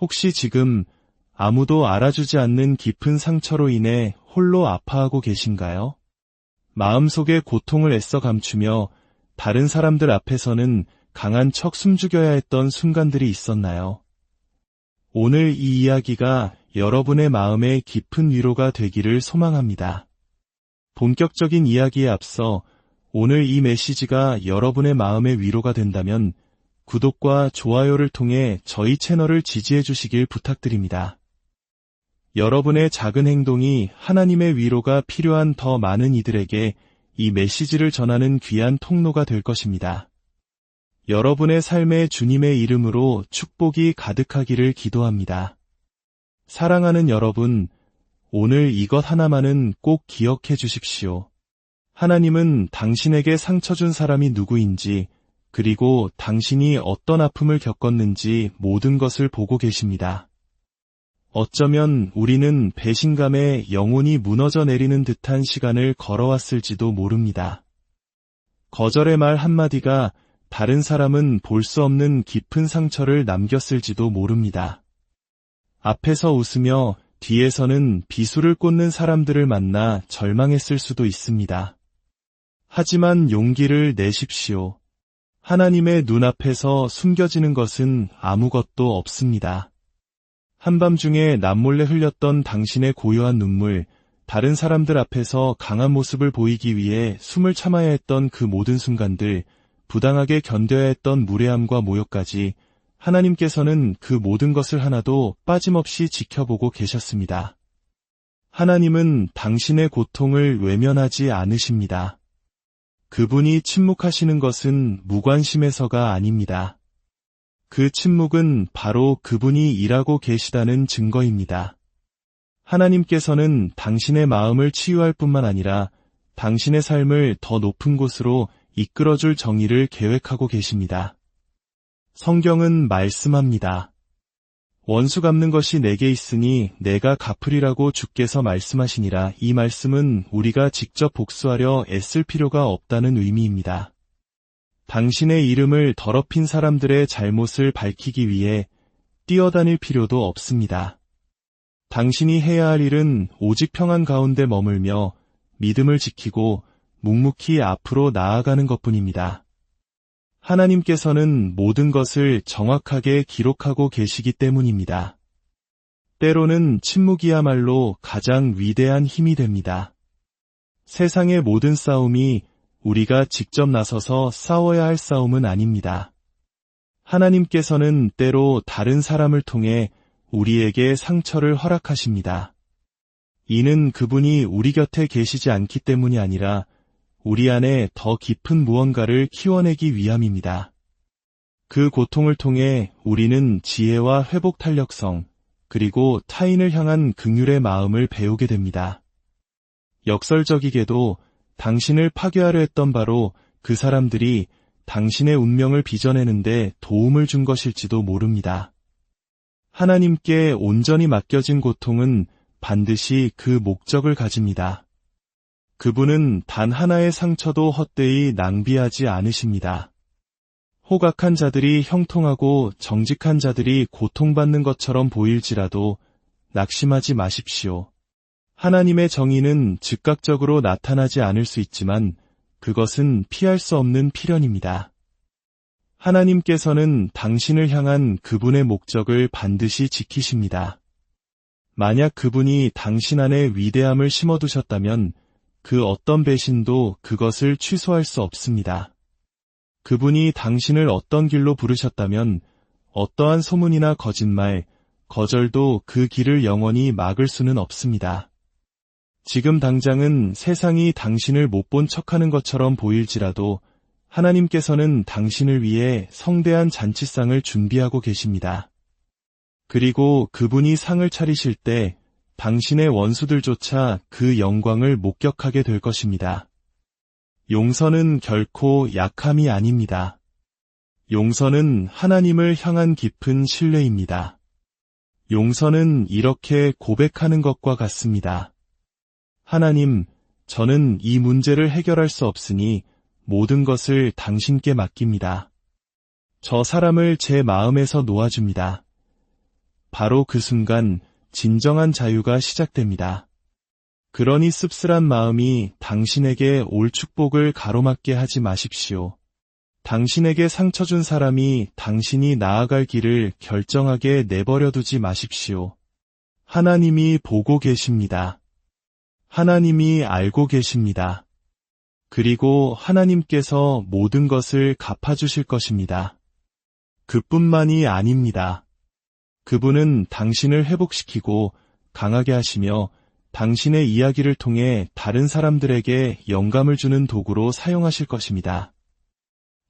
혹시 지금 아무도 알아주지 않는 깊은 상처로 인해 홀로 아파하고 계신가요? 마음속의 고통을 애써 감추며 다른 사람들 앞에서는 강한 척 숨죽여야 했던 순간들이 있었나요? 오늘 이 이야기가 여러분의 마음에 깊은 위로가 되기를 소망합니다. 본격적인 이야기에 앞서 오늘 이 메시지가 여러분의 마음에 위로가 된다면 구독과 좋아요를 통해 저희 채널을 지지해 주시길 부탁드립니다. 여러분의 작은 행동이 하나님의 위로가 필요한 더 많은 이들에게 이 메시지를 전하는 귀한 통로가 될 것입니다. 여러분의 삶에 주님의 이름으로 축복이 가득하기를 기도합니다. 사랑하는 여러분, 오늘 이것 하나만은 꼭 기억해 주십시오. 하나님은 당신에게 상처 준 사람이 누구인지, 그리고 당신이 어떤 아픔을 겪었는지 모든 것을 보고 계십니다. 어쩌면 우리는 배신감에 영혼이 무너져 내리는 듯한 시간을 걸어왔을지도 모릅니다. 거절의 말 한마디가 다른 사람은 볼 수 없는 깊은 상처를 남겼을지도 모릅니다. 앞에서 웃으며 뒤에서는 비수를 꽂는 사람들을 만나 절망했을 수도 있습니다. 하지만 용기를 내십시오. 하나님의 눈앞에서 숨겨지는 것은 아무것도 없습니다. 한밤중에 남몰래 흘렸던 당신의 고요한 눈물, 다른 사람들 앞에서 강한 모습을 보이기 위해 숨을 참아야 했던 그 모든 순간들, 부당하게 견뎌야 했던 무례함과 모욕까지 하나님께서는 그 모든 것을 하나도 빠짐없이 지켜보고 계셨습니다. 하나님은 당신의 고통을 외면하지 않으십니다. 그분이 침묵하시는 것은 무관심해서가 아닙니다. 그 침묵은 바로 그분이 일하고 계시다는 증거입니다. 하나님께서는 당신의 마음을 치유할 뿐만 아니라 당신의 삶을 더 높은 곳으로 이끌어줄 정의를 계획하고 계십니다. 성경은 말씀합니다. 원수 갚는 것이 내게 있으니 내가 갚으리라고 주께서 말씀하시니라. 이 말씀은 우리가 직접 복수하려 애쓸 필요가 없다는 의미입니다. 당신의 이름을 더럽힌 사람들의 잘못을 밝히기 위해 뛰어다닐 필요도 없습니다. 당신이 해야 할 일은 오직 평안 가운데 머물며 믿음을 지키고 묵묵히 앞으로 나아가는 것뿐입니다. 하나님께서는 모든 것을 정확하게 기록하고 계시기 때문입니다. 때로는 침묵이야말로 가장 위대한 힘이 됩니다. 세상의 모든 싸움이 우리가 직접 나서서 싸워야 할 싸움은 아닙니다. 하나님께서는 때로 다른 사람을 통해 우리에게 상처를 허락하십니다. 이는 그분이 우리 곁에 계시지 않기 때문이 아니라 우리 안에 더 깊은 무언가를 키워내기 위함입니다. 그 고통을 통해 우리는 지혜와 회복 탄력성, 그리고 타인을 향한 긍휼의 마음을 배우게 됩니다. 역설적이게도 당신을 파괴하려 했던 바로 그 사람들이 당신의 운명을 빚어내는데 도움을 준 것일지도 모릅니다. 하나님께 온전히 맡겨진 고통은 반드시 그 목적을 가집니다. 그분은 단 하나의 상처도 헛되이 낭비하지 않으십니다. 호각한 자들이 형통하고 정직한 자들이 고통받는 것처럼 보일지라도 낙심하지 마십시오. 하나님의 정의는 즉각적으로 나타나지 않을 수 있지만 그것은 피할 수 없는 필연입니다. 하나님께서는 당신을 향한 그분의 목적을 반드시 지키십니다. 만약 그분이 당신 안에 위대함을 심어두셨다면 그 어떤 배신도 그것을 취소할 수 없습니다. 그분이 당신을 어떤 길로 부르셨다면 어떠한 소문이나 거짓말, 거절도 그 길을 영원히 막을 수는 없습니다. 지금 당장은 세상이 당신을 못 본 척하는 것처럼 보일지라도 하나님께서는 당신을 위해 성대한 잔치상을 준비하고 계십니다. 그리고 그분이 상을 차리실 때 당신의 원수들조차 그 영광을 목격하게 될 것입니다. 용서는 결코 약함이 아닙니다. 용서는 하나님을 향한 깊은 신뢰입니다. 용서는 이렇게 고백하는 것과 같습니다. 하나님, 저는 이 문제를 해결할 수 없으니 모든 것을 당신께 맡깁니다. 저 사람을 제 마음에서 놓아줍니다. 바로 그 순간 진정한 자유가 시작됩니다. 그러니 씁쓸한 마음이 당신에게 올 축복을 가로막게 하지 마십시오. 당신에게 상처 준 사람이 당신이 나아갈 길을 결정하게 내버려 두지 마십시오. 하나님이 보고 계십니다. 하나님이 알고 계십니다. 그리고 하나님께서 모든 것을 갚아주실 것입니다. 그뿐만이 아닙니다. 그분은 당신을 회복시키고 강하게 하시며 당신의 이야기를 통해 다른 사람들에게 영감을 주는 도구로 사용하실 것입니다.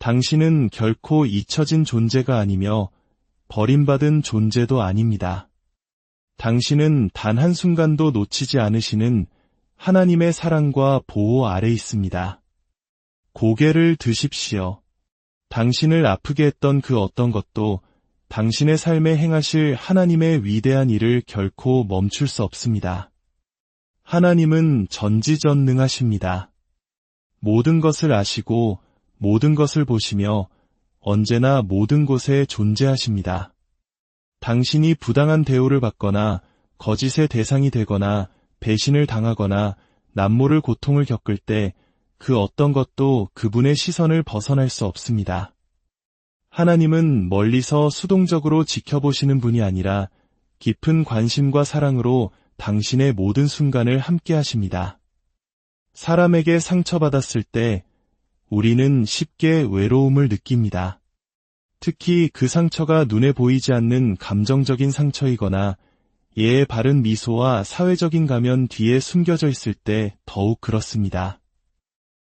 당신은 결코 잊혀진 존재가 아니며 버림받은 존재도 아닙니다. 당신은 단 한순간도 놓치지 않으시는 하나님의 사랑과 보호 아래 있습니다. 고개를 드십시오. 당신을 아프게 했던 그 어떤 것도 당신의 삶에 행하실 하나님의 위대한 일을 결코 멈출 수 없습니다. 하나님은 전지전능하십니다. 모든 것을 아시고 모든 것을 보시며 언제나 모든 곳에 존재하십니다. 당신이 부당한 대우를 받거나 거짓의 대상이 되거나 배신을 당하거나 남모를 고통을 겪을 때 그 어떤 것도 그분의 시선을 벗어날 수 없습니다. 하나님은 멀리서 수동적으로 지켜보시는 분이 아니라 깊은 관심과 사랑으로 당신의 모든 순간을 함께 하십니다. 사람에게 상처받았을 때 우리는 쉽게 외로움을 느낍니다. 특히 그 상처가 눈에 보이지 않는 감정적인 상처이거나 예의 바른 미소와 사회적인 가면 뒤에 숨겨져 있을 때 더욱 그렇습니다.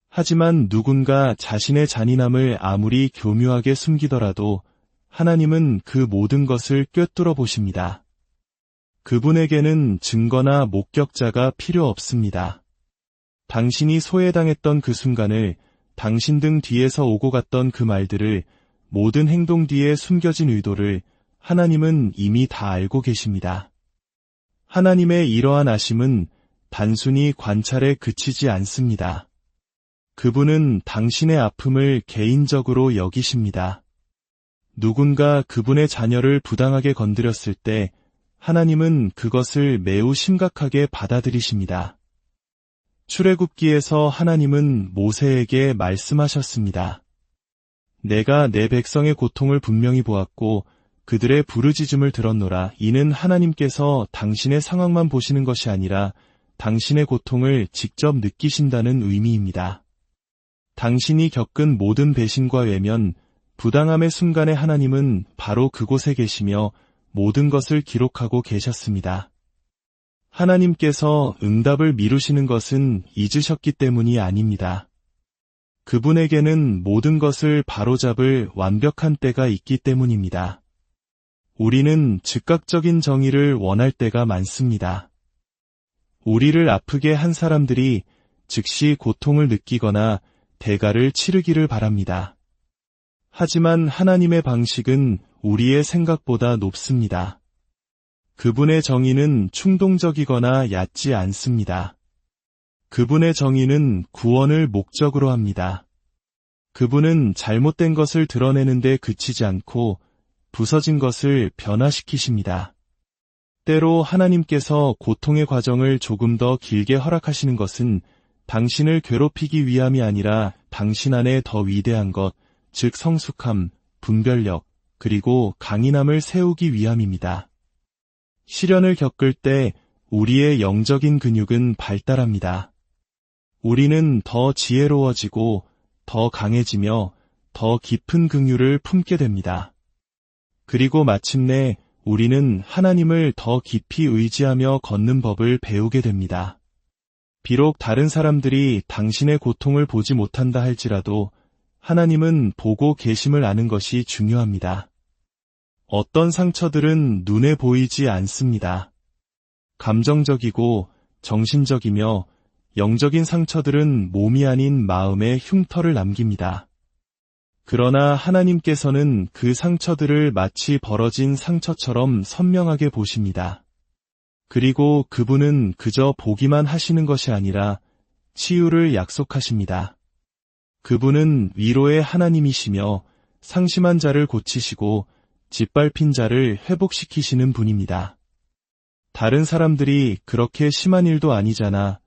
하지만 누군가 자신의 잔인함을 아무리 교묘하게 숨기더라도 하나님은 그 모든 것을 꿰뚫어 보십니다. 그분에게는 증거나 목격자가 필요 없습니다. 당신이 소외당했던 그 순간을, 당신 등 뒤에서 오고 갔던 그 말들을, 모든 행동 뒤에 숨겨진 의도를 하나님은 이미 다 알고 계십니다. 하나님의 이러한 아심은 단순히 관찰에 그치지 않습니다. 그분은 당신의 아픔을 개인적으로 여기십니다. 누군가 그분의 자녀를 부당하게 건드렸을 때 하나님은 그것을 매우 심각하게 받아들이십니다. 출애굽기에서 하나님은 모세에게 말씀하셨습니다. 내가 내 백성의 고통을 분명히 보았고 그들의 부르짖음을 들었노라. 이는 하나님께서 당신의 상황만 보시는 것이 아니라 당신의 고통을 직접 느끼신다는 의미입니다. 당신이 겪은 모든 배신과 외면, 부당함의 순간에 하나님은 바로 그곳에 계시며 모든 것을 기록하고 계셨습니다. 하나님께서 응답을 미루시는 것은 잊으셨기 때문이 아닙니다. 그분에게는 모든 것을 바로잡을 완벽한 때가 있기 때문입니다. 우리는 즉각적인 정의를 원할 때가 많습니다. 우리를 아프게 한 사람들이 즉시 고통을 느끼거나 대가를 치르기를 바랍니다. 하지만 하나님의 방식은 우리의 생각보다 높습니다. 그분의 정의는 충동적이거나 얕지 않습니다. 그분의 정의는 구원을 목적으로 합니다. 그분은 잘못된 것을 드러내는 데 그치지 않고 부서진 것을 변화시키십니다. 때로 하나님께서 고통의 과정을 조금 더 길게 허락하시는 것은 당신을 괴롭히기 위함이 아니라 당신 안에 더 위대한 것, 즉 성숙함, 분별력, 그리고 강인함을 세우기 위함입니다. 시련을 겪을 때 우리의 영적인 근육은 발달합니다. 우리는 더 지혜로워지고 더 강해지며 더 깊은 긍휼을 품게 됩니다. 그리고 마침내 우리는 하나님을 더 깊이 의지하며 걷는 법을 배우게 됩니다. 비록 다른 사람들이 당신의 고통을 보지 못한다 할지라도 하나님은 보고 계심을 아는 것이 중요합니다. 어떤 상처들은 눈에 보이지 않습니다. 감정적이고 정신적이며 영적인 상처들은 몸이 아닌 마음에 흉터를 남깁니다. 그러나 하나님께서는 그 상처들을 마치 벌어진 상처처럼 선명하게 보십니다. 그리고 그분은 그저 보기만 하시는 것이 아니라 치유를 약속하십니다. 그분은 위로의 하나님이시며 상심한 자를 고치시고 짓밟힌 자를 회복시키시는 분입니다. 다른 사람들이 그렇게 심한 일도 아니잖아.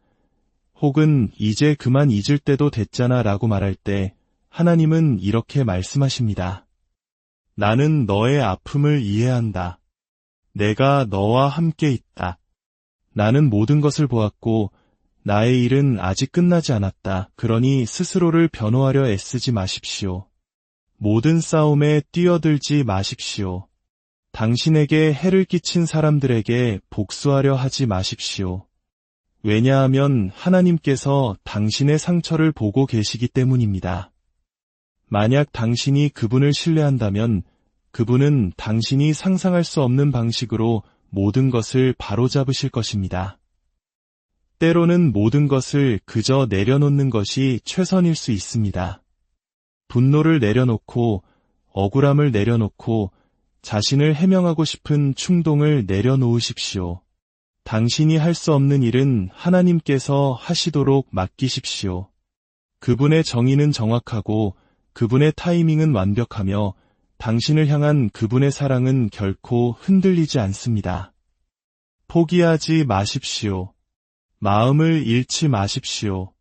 혹은 이제 그만 잊을 때도 됐잖아 라고 말할 때 하나님은 이렇게 말씀하십니다. 나는 너의 아픔을 이해한다. 내가 너와 함께 있다. 나는 모든 것을 보았고 나의 일은 아직 끝나지 않았다. 그러니 스스로를 변호하려 애쓰지 마십시오. 모든 싸움에 뛰어들지 마십시오. 당신에게 해를 끼친 사람들에게 복수하려 하지 마십시오. 왜냐하면 하나님께서 당신의 상처를 보고 계시기 때문입니다. 만약 당신이 그분을 신뢰한다면 그분은 당신이 상상할 수 없는 방식으로 모든 것을 바로잡으실 것입니다. 때로는 모든 것을 그저 내려놓는 것이 최선일 수 있습니다. 분노를 내려놓고 억울함을 내려놓고 자신을 해명하고 싶은 충동을 내려놓으십시오. 당신이 할 수 없는 일은 하나님께서 하시도록 맡기십시오. 그분의 정의는 정확하고 그분의 타이밍은 완벽하며 당신을 향한 그분의 사랑은 결코 흔들리지 않습니다. 포기하지 마십시오. 마음을 잃지 마십시오.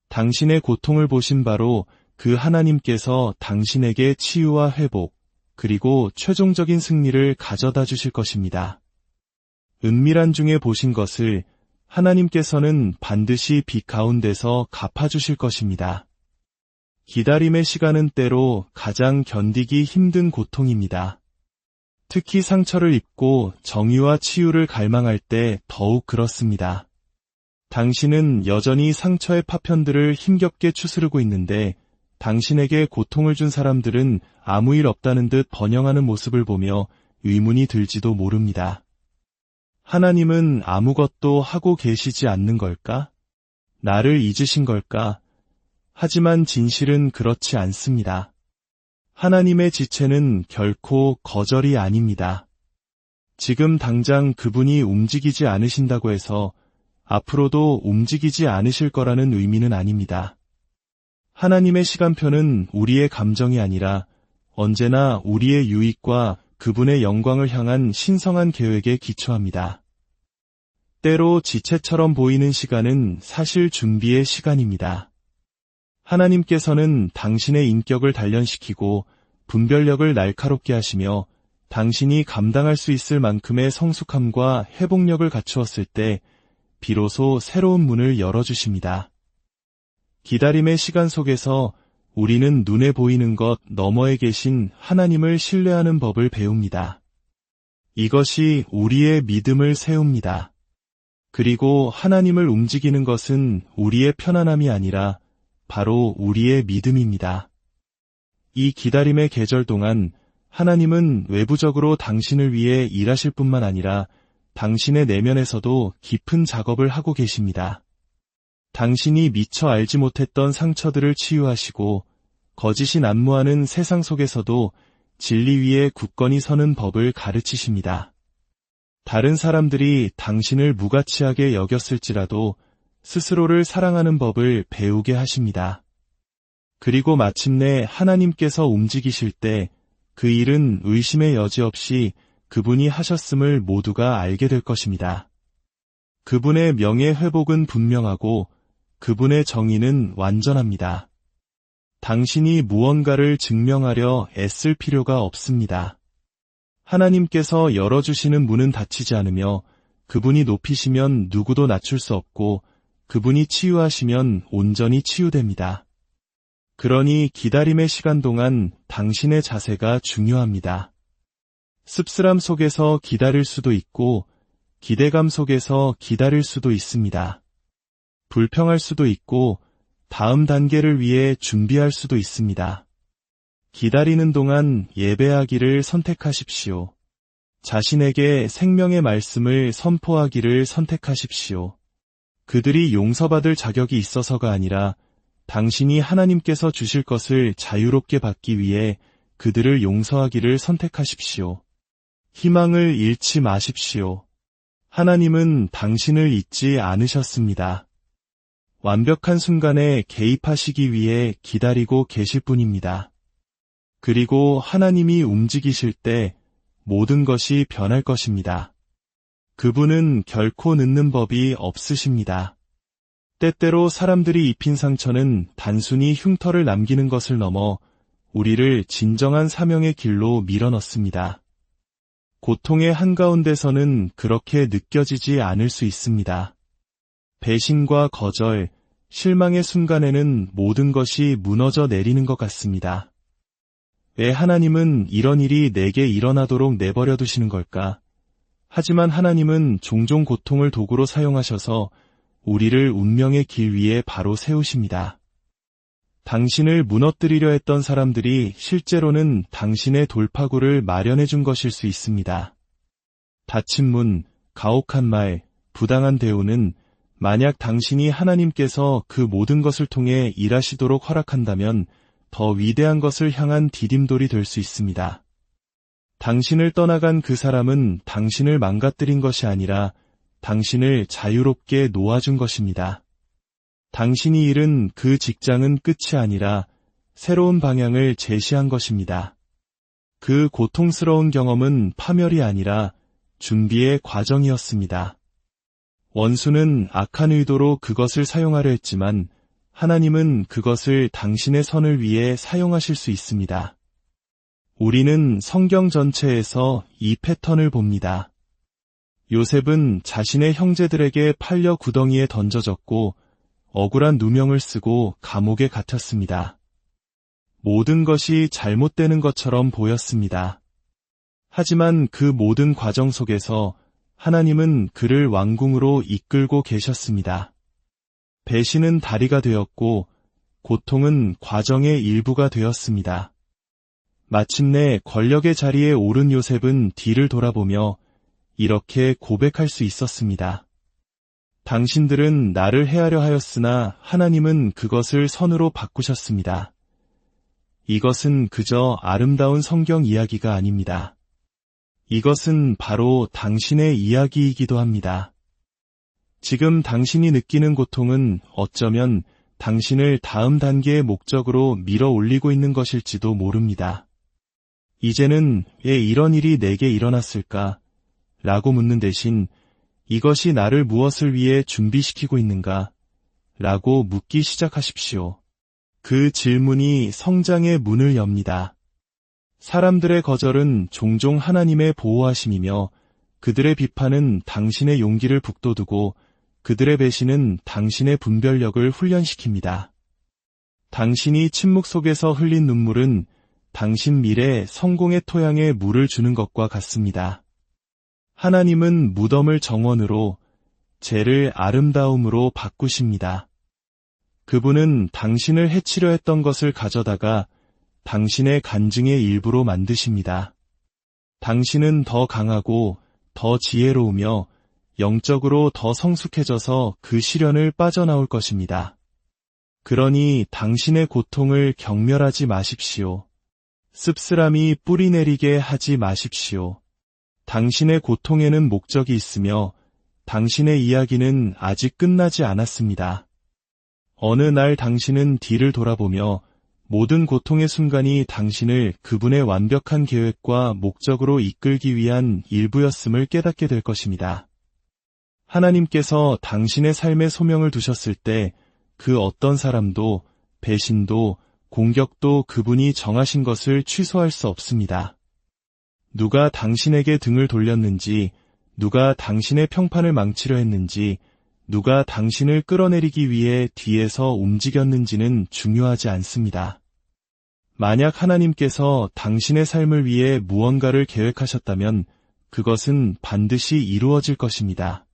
당신의 고통을 보신 바로 그 하나님께서 당신에게 치유와 회복, 그리고 최종적인 승리를 가져다 주실 것입니다. 은밀한 중에 보신 것을 하나님께서는 반드시 빛 가운데서 갚아주실 것입니다. 기다림의 시간은 때로 가장 견디기 힘든 고통입니다. 특히 상처를 입고 정의와 치유를 갈망할 때 더욱 그렇습니다. 당신은 여전히 상처의 파편들을 힘겹게 추스르고 있는데 당신에게 고통을 준 사람들은 아무 일 없다는 듯 번영하는 모습을 보며 의문이 들지도 모릅니다. 하나님은 아무것도 하고 계시지 않는 걸까? 나를 잊으신 걸까? 하지만 진실은 그렇지 않습니다. 하나님의 지체는 결코 거절이 아닙니다. 지금 당장 그분이 움직이지 않으신다고 해서 앞으로도 움직이지 않으실 거라는 의미는 아닙니다. 하나님의 시간표는 우리의 감정이 아니라 언제나 우리의 유익과 그분의 영광을 향한 신성한 계획에 기초합니다. 때로 지체처럼 보이는 시간은 사실 준비의 시간입니다. 하나님께서는 당신의 인격을 단련시키고 분별력을 날카롭게 하시며 당신이 감당할 수 있을 만큼의 성숙함과 회복력을 갖추었을 때 비로소 새로운 문을 열어주십니다. 기다림의 시간 속에서 우리는 눈에 보이는 것 너머에 계신 하나님을 신뢰하는 법을 배웁니다. 이것이 우리의 믿음을 세웁니다. 그리고 하나님을 움직이는 것은 우리의 편안함이 아니라 바로 우리의 믿음입니다. 이 기다림의 계절 동안 하나님은 외부적으로 당신을 위해 일하실 뿐만 아니라 당신의 내면에서도 깊은 작업을 하고 계십니다. 당신이 미처 알지 못했던 상처들을 치유하시고 거짓이 난무하는 세상 속에서도 진리 위에 굳건히 서는 법을 가르치십니다. 다른 사람들이 당신을 무가치하게 여겼을지라도 스스로를 사랑하는 법을 배우게 하십니다. 그리고 마침내 하나님께서 움직이실 때 그 일은 의심의 여지 없이 그분이 하셨음을 모두가 알게 될 것입니다. 그분의 명예회복은 분명하고 그분의 정의는 완전합니다. 당신이 무언가를 증명하려 애쓸 필요가 없습니다. 하나님께서 열어주시는 문은 닫히지 않으며 그분이 높이시면 누구도 낮출 수 없고 그분이 치유하시면 온전히 치유됩니다. 그러니 기다림의 시간 동안 당신의 자세가 중요합니다. 씁쓸함 속에서 기다릴 수도 있고 기대감 속에서 기다릴 수도 있습니다. 불평할 수도 있고 다음 단계를 위해 준비할 수도 있습니다. 기다리는 동안 예배하기를 선택하십시오. 자신에게 생명의 말씀을 선포하기를 선택하십시오. 그들이 용서받을 자격이 있어서가 아니라 당신이 하나님께서 주실 것을 자유롭게 받기 위해 그들을 용서하기를 선택하십시오. 희망을 잃지 마십시오. 하나님은 당신을 잊지 않으셨습니다. 완벽한 순간에 개입하시기 위해 기다리고 계실 뿐입니다. 그리고 하나님이 움직이실 때 모든 것이 변할 것입니다. 그분은 결코 늦는 법이 없으십니다. 때때로 사람들이 입힌 상처는 단순히 흉터를 남기는 것을 넘어 우리를 진정한 사명의 길로 밀어넣습니다. 고통의 한가운데서는 그렇게 느껴지지 않을 수 있습니다. 배신과 거절, 실망의 순간에는 모든 것이 무너져 내리는 것 같습니다. 왜 하나님은 이런 일이 내게 일어나도록 내버려 두시는 걸까? 하지만 하나님은 종종 고통을 도구로 사용하셔서 우리를 운명의 길 위에 바로 세우십니다. 당신을 무너뜨리려 했던 사람들이 실제로는 당신의 돌파구를 마련해 준 것일 수 있습니다. 닫힌 문, 가혹한 말, 부당한 대우는 만약 당신이 하나님께서 그 모든 것을 통해 일하시도록 허락한다면 더 위대한 것을 향한 디딤돌이 될 수 있습니다. 당신을 떠나간 그 사람은 당신을 망가뜨린 것이 아니라 당신을 자유롭게 놓아준 것입니다. 당신이 잃은 그 직장은 끝이 아니라 새로운 방향을 제시한 것입니다. 그 고통스러운 경험은 파멸이 아니라 준비의 과정이었습니다. 원수는 악한 의도로 그것을 사용하려 했지만 하나님은 그것을 당신의 선을 위해 사용하실 수 있습니다. 우리는 성경 전체에서 이 패턴을 봅니다. 요셉은 자신의 형제들에게 팔려 구덩이에 던져졌고 억울한 누명을 쓰고 감옥에 갇혔습니다. 모든 것이 잘못되는 것처럼 보였습니다. 하지만 그 모든 과정 속에서 하나님은 그를 왕궁으로 이끌고 계셨습니다. 배신은 다리가 되었고 고통은 과정의 일부가 되었습니다. 마침내 권력의 자리에 오른 요셉은 뒤를 돌아보며 이렇게 고백할 수 있었습니다. 당신들은 나를 해하려 하였으나 하나님은 그것을 선으로 바꾸셨습니다. 이것은 그저 아름다운 성경 이야기가 아닙니다. 이것은 바로 당신의 이야기이기도 합니다. 지금 당신이 느끼는 고통은 어쩌면 당신을 다음 단계의 목적으로 밀어 올리고 있는 것일지도 모릅니다. 이제는 왜 이런 일이 내게 일어났을까? 라고 묻는 대신 이것이 나를 무엇을 위해 준비시키고 있는가? 라고 묻기 시작하십시오. 그 질문이 성장의 문을 엽니다. 사람들의 거절은 종종 하나님의 보호하심이며 그들의 비판은 당신의 용기를 북돋우고 그들의 배신은 당신의 분별력을 훈련시킵니다. 당신이 침묵 속에서 흘린 눈물은 당신 미래 성공의 토양에 물을 주는 것과 같습니다. 하나님은 무덤을 정원으로, 죄를 아름다움으로 바꾸십니다. 그분은 당신을 해치려 했던 것을 가져다가 당신의 간증의 일부로 만드십니다. 당신은 더 강하고 더 지혜로우며 영적으로 더 성숙해져서 그 시련을 빠져나올 것입니다. 그러니 당신의 고통을 경멸하지 마십시오. 씁쓸함이 뿌리내리게 하지 마십시오. 당신의 고통에는 목적이 있으며 당신의 이야기는 아직 끝나지 않았습니다. 어느 날 당신은 뒤를 돌아보며 모든 고통의 순간이 당신을 그분의 완벽한 계획과 목적으로 이끌기 위한 일부였음을 깨닫게 될 것입니다. 하나님께서 당신의 삶에 소명을 두셨을 때 그 어떤 사람도, 배신도, 공격도 그분이 정하신 것을 취소할 수 없습니다. 누가 당신에게 등을 돌렸는지, 누가 당신의 평판을 망치려 했는지, 누가 당신을 끌어내리기 위해 뒤에서 움직였는지는 중요하지 않습니다. 만약 하나님께서 당신의 삶을 위해 무언가를 계획하셨다면 그것은 반드시 이루어질 것입니다.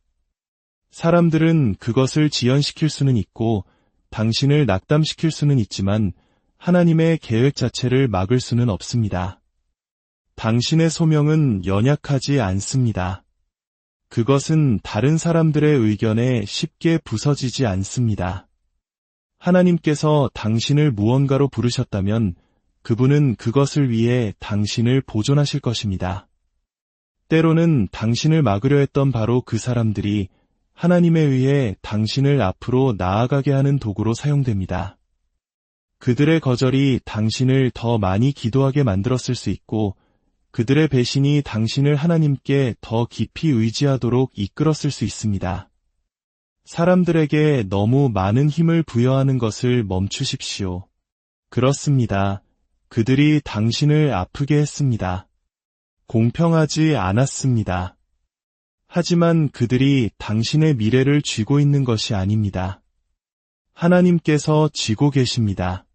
사람들은 그것을 지연시킬 수는 있고 당신을 낙담시킬 수는 있지만 하나님의 계획 자체를 막을 수는 없습니다. 당신의 소명은 연약하지 않습니다. 그것은 다른 사람들의 의견에 쉽게 부서지지 않습니다. 하나님께서 당신을 무언가로 부르셨다면 그분은 그것을 위해 당신을 보존하실 것입니다. 때로는 당신을 막으려 했던 바로 그 사람들이 하나님에 의해 당신을 앞으로 나아가게 하는 도구로 사용됩니다. 그들의 거절이 당신을 더 많이 기도하게 만들었을 수 있고 그들의 배신이 당신을 하나님께 더 깊이 의지하도록 이끌었을 수 있습니다. 사람들에게 너무 많은 힘을 부여하는 것을 멈추십시오. 그렇습니다. 그들이 당신을 아프게 했습니다. 공평하지 않았습니다. 하지만 그들이 당신의 미래를 쥐고 있는 것이 아닙니다. 하나님께서 쥐고 계십니다.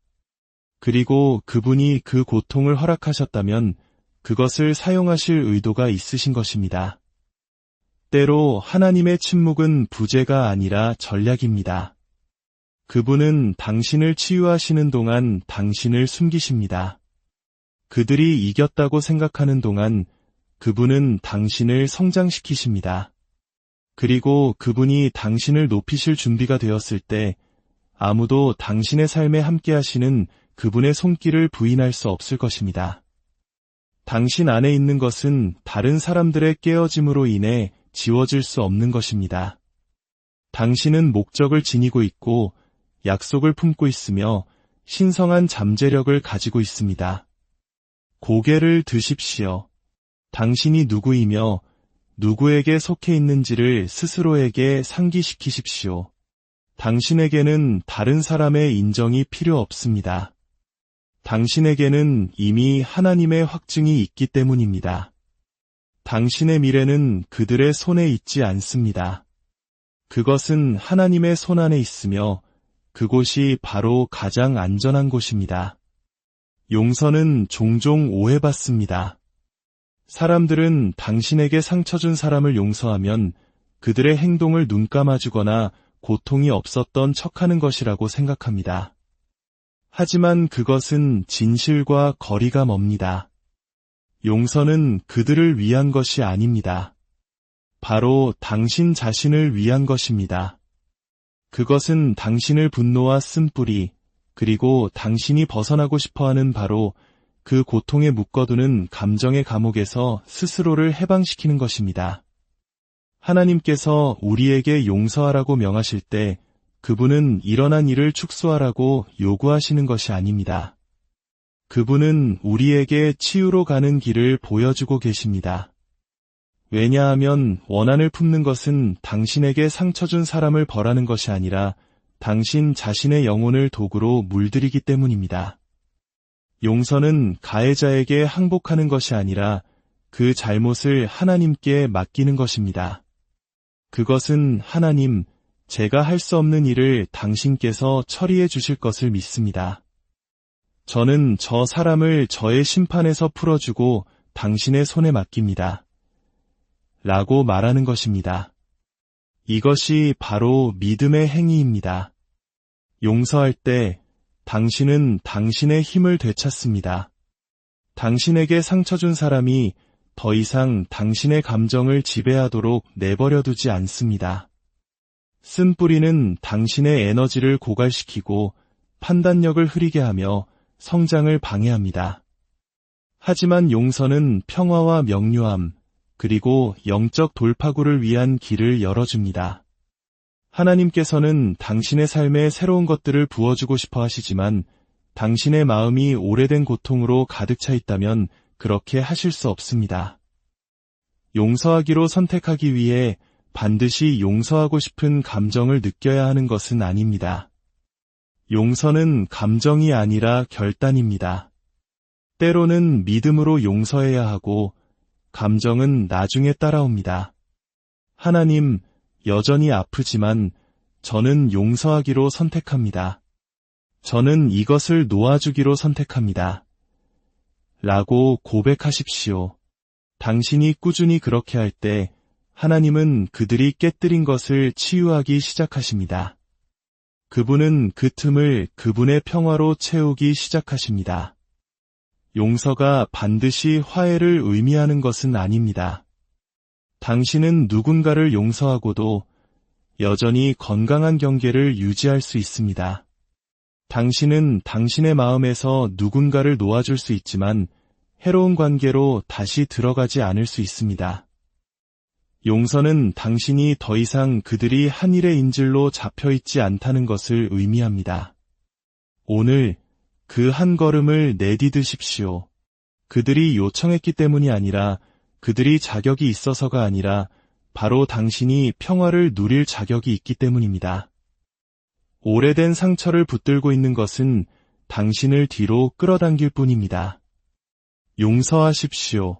그리고 그분이 그 고통을 허락하셨다면 그것을 사용하실 의도가 있으신 것입니다. 때로 하나님의 침묵은 부재가 아니라 전략입니다. 그분은 당신을 치유하시는 동안 당신을 숨기십니다. 그들이 이겼다고 생각하는 동안 그분은 당신을 성장시키십니다. 그리고 그분이 당신을 높이실 준비가 되었을 때 아무도 당신의 삶에 함께하시는 그분의 손길을 부인할 수 없을 것입니다. 당신 안에 있는 것은 다른 사람들의 깨어짐으로 인해 지워질 수 없는 것입니다. 당신은 목적을 지니고 있고 약속을 품고 있으며 신성한 잠재력을 가지고 있습니다. 고개를 드십시오. 당신이 누구이며 누구에게 속해 있는지를 스스로에게 상기시키십시오. 당신에게는 다른 사람의 인정이 필요 없습니다. 당신에게는 이미 하나님의 확증이 있기 때문입니다. 당신의 미래는 그들의 손에 있지 않습니다. 그것은 하나님의 손 안에 있으며 그곳이 바로 가장 안전한 곳입니다. 용서는 종종 오해받습니다. 사람들은 당신에게 상처 준 사람을 용서하면 그들의 행동을 눈감아주거나 고통이 없었던 척하는 것이라고 생각합니다. 하지만 그것은 진실과 거리가 멉니다. 용서는 그들을 위한 것이 아닙니다. 바로 당신 자신을 위한 것입니다. 그것은 당신을 분노와 쓴뿌리, 그리고 당신이 벗어나고 싶어하는 바로 그 고통에 묶어두는 감정의 감옥에서 스스로를 해방시키는 것입니다. 하나님께서 우리에게 용서하라고 명하실 때 그분은 일어난 일을 축소하라고 요구하시는 것이 아닙니다. 그분은 우리에게 치유로 가는 길을 보여주고 계십니다. 왜냐하면 원한을 품는 것은 당신에게 상처 준 사람을 벌하는 것이 아니라 당신 자신의 영혼을 도구로 물들이기 때문입니다. 용서는 가해자에게 항복하는 것이 아니라 그 잘못을 하나님께 맡기는 것입니다. 그것은 하나님, 제가 할 수 없는 일을 당신께서 처리해 주실 것을 믿습니다. 저는 저 사람을 저의 심판에서 풀어주고 당신의 손에 맡깁니다. 라고 말하는 것입니다. 이것이 바로 믿음의 행위입니다. 용서할 때 당신은 당신의 힘을 되찾습니다. 당신에게 상처 준 사람이 더 이상 당신의 감정을 지배하도록 내버려두지 않습니다. 쓴뿌리는 당신의 에너지를 고갈시키고 판단력을 흐리게 하며 성장을 방해합니다. 하지만 용서는 평화와 명료함, 그리고 영적 돌파구를 위한 길을 열어줍니다. 하나님께서는 당신의 삶에 새로운 것들을 부어주고 싶어 하시지만 당신의 마음이 오래된 고통으로 가득 차 있다면 그렇게 하실 수 없습니다. 용서하기로 선택하기 위해 반드시 용서하고 싶은 감정을 느껴야 하는 것은 아닙니다. 용서는 감정이 아니라 결단입니다. 때로는 믿음으로 용서해야 하고 감정은 나중에 따라옵니다. 하나님, 여전히 아프지만 저는 용서하기로 선택합니다. 저는 이것을 놓아주기로 선택합니다. 라고 고백하십시오. 당신이 꾸준히 그렇게 할 때 하나님은 그들이 깨뜨린 것을 치유하기 시작하십니다. 그분은 그 틈을 그분의 평화로 채우기 시작하십니다. 용서가 반드시 화해를 의미하는 것은 아닙니다. 당신은 누군가를 용서하고도 여전히 건강한 경계를 유지할 수 있습니다. 당신은 당신의 마음에서 누군가를 놓아줄 수 있지만 해로운 관계로 다시 들어가지 않을 수 있습니다. 용서는 당신이 더 이상 그들이 한 일의 인질로 잡혀있지 않다는 것을 의미합니다. 오늘 그 한 걸음을 내디드십시오. 그들이 요청했기 때문이 아니라 그들이 자격이 있어서가 아니라 바로 당신이 평화를 누릴 자격이 있기 때문입니다. 오래된 상처를 붙들고 있는 것은 당신을 뒤로 끌어당길 뿐입니다. 용서하십시오.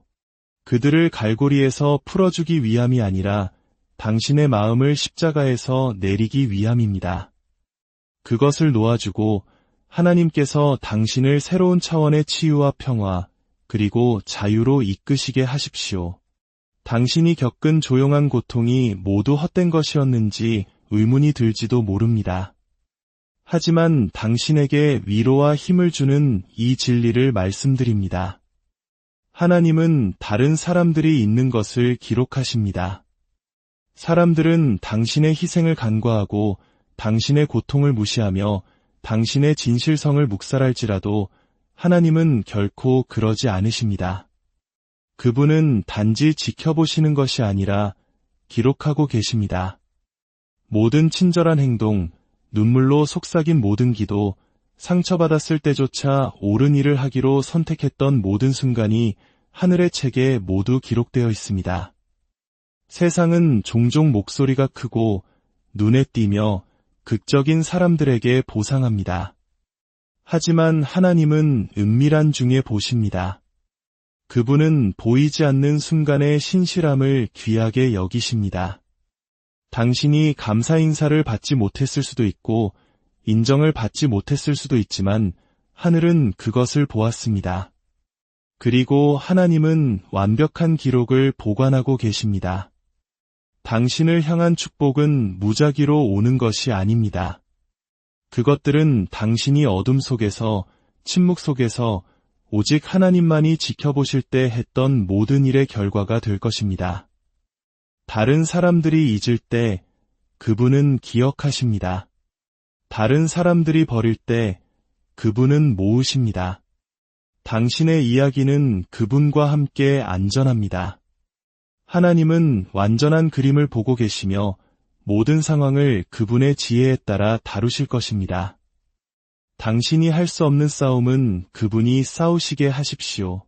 그들을 갈고리에서 풀어주기 위함이 아니라 당신의 마음을 십자가에서 내리기 위함입니다. 그것을 놓아주고 하나님께서 당신을 새로운 차원의 치유와 평화, 그리고 자유로 이끄시게 하십시오. 당신이 겪은 조용한 고통이 모두 헛된 것이었는지 의문이 들지도 모릅니다. 하지만 당신에게 위로와 힘을 주는 이 진리를 말씀드립니다. 하나님은 다른 사람들이 있는 것을 기록하십니다. 사람들은 당신의 희생을 간과하고 당신의 고통을 무시하며 당신의 진실성을 묵살할지라도 하나님은 결코 그러지 않으십니다. 그분은 단지 지켜보시는 것이 아니라 기록하고 계십니다. 모든 친절한 행동, 눈물로 속삭인 모든 기도, 상처받았을 때조차 옳은 일을 하기로 선택했던 모든 순간이 하늘의 책에 모두 기록되어 있습니다. 세상은 종종 목소리가 크고 눈에 띄며 극적인 사람들에게 보상합니다. 하지만 하나님은 은밀한 중에 보십니다. 그분은 보이지 않는 순간의 신실함을 귀하게 여기십니다. 당신이 감사 인사를 받지 못했을 수도 있고 인정을 받지 못했을 수도 있지만 하늘은 그것을 보았습니다. 그리고 하나님은 완벽한 기록을 보관하고 계십니다. 당신을 향한 축복은 무작위로 오는 것이 아닙니다. 그것들은 당신이 어둠 속에서, 침묵 속에서 오직 하나님만이 지켜보실 때 했던 모든 일의 결과가 될 것입니다. 다른 사람들이 잊을 때 그분은 기억하십니다. 다른 사람들이 버릴 때 그분은 모으십니다. 당신의 이야기는 그분과 함께 안전합니다. 하나님은 완전한 그림을 보고 계시며 모든 상황을 그분의 지혜에 따라 다루실 것입니다. 당신이 할 수 없는 싸움은 그분이 싸우시게 하십시오.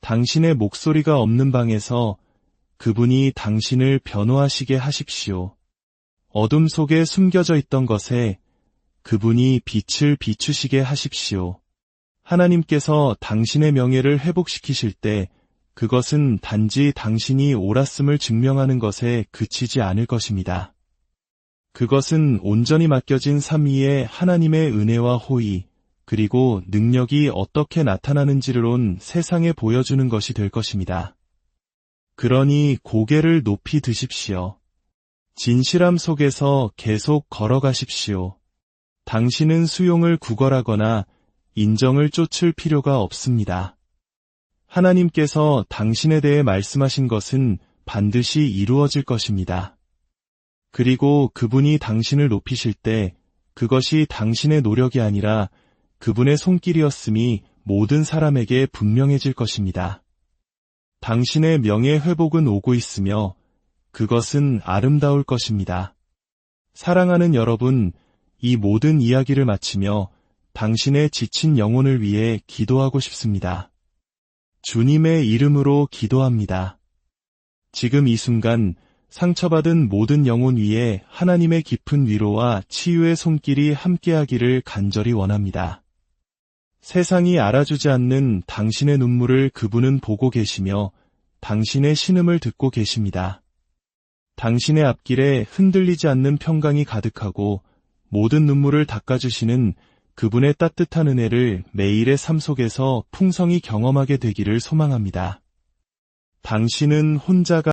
당신의 목소리가 없는 방에서 그분이 당신을 변호하시게 하십시오. 어둠 속에 숨겨져 있던 것에 그분이 빛을 비추시게 하십시오. 하나님께서 당신의 명예를 회복시키실 때 그것은 단지 당신이 옳았음을 증명하는 것에 그치지 않을 것입니다. 그것은 온전히 맡겨진 삶 위에 하나님의 은혜와 호의, 그리고 능력이 어떻게 나타나는지를 온 세상에 보여주는 것이 될 것입니다. 그러니 고개를 높이 드십시오. 진실함 속에서 계속 걸어가십시오. 당신은 수용을 구걸하거나 인정을 쫓을 필요가 없습니다. 하나님께서 당신에 대해 말씀하신 것은 반드시 이루어질 것입니다. 그리고 그분이 당신을 높이실 때 그것이 당신의 노력이 아니라 그분의 손길이었음이 모든 사람에게 분명해질 것입니다. 당신의 명예 회복은 오고 있으며 그것은 아름다울 것입니다. 사랑하는 여러분, 이 모든 이야기를 마치며 당신의 지친 영혼을 위해 기도하고 싶습니다. 주님의 이름으로 기도합니다. 지금 이 순간 상처받은 모든 영혼 위에 하나님의 깊은 위로와 치유의 손길이 함께하기를 간절히 원합니다. 세상이 알아주지 않는 당신의 눈물을 그분은 보고 계시며 당신의 신음을 듣고 계십니다. 당신의 앞길에 흔들리지 않는 평강이 가득하고 모든 눈물을 닦아주시는 그분의 따뜻한 은혜를 매일의 삶 속에서 풍성히 경험하게 되기를 소망합니다. 당신은 혼자가